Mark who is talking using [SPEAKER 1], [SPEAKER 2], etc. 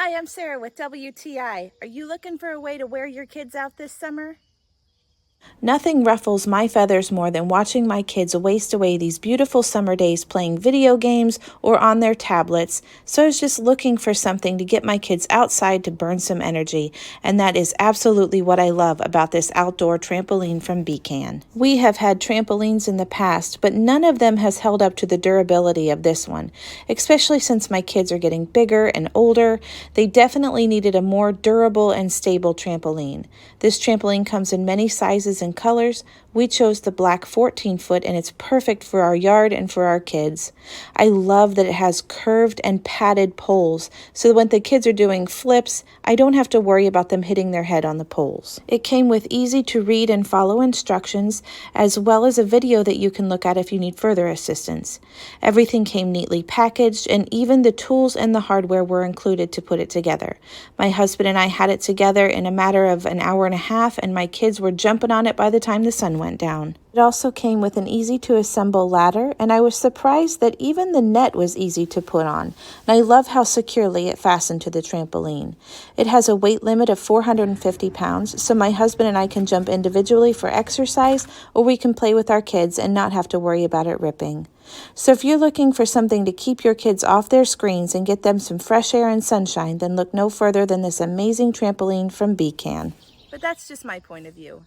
[SPEAKER 1] Hi, I'm Sarah with WTI. Are you looking for a way to wear your kids out this summer? Nothing ruffles my feathers more than watching my kids waste away these beautiful summer days playing video games or on their tablets, so I was just looking for something to get my kids outside to burn some energy, and that is absolutely what I love about this outdoor trampoline from BCAN. We have had trampolines in the past, but none of them has held up to the durability of this one, especially since my kids are getting bigger and older. They definitely needed a more durable and stable trampoline. This trampoline comes in many sizes and colors. We chose the black 14-foot and it's perfect for our yard and for our kids. I love that it has curved and padded poles so that when the kids are doing flips, I don't have to worry about them hitting their head on the poles. It came with easy to read and follow instructions, as well as a video that you can look at if you need further assistance. Everything came neatly packaged, and even the tools and the hardware were included to put it together. My husband and I had it together in a matter of an hour and a half, and my kids were jumping on it by the time the sun went down. It also came with an easy-to-assemble ladder, and I was surprised that even the net was easy to put on. And I love how securely it fastened to the trampoline. It has a weight limit of 450 pounds, so my husband and I can jump individually for exercise, or we can play with our kids and not have to worry about it ripping. So if you're looking for something to keep your kids off their screens and get them some fresh air and sunshine, then look no further than this amazing trampoline from BCAN. But that's just my point of view.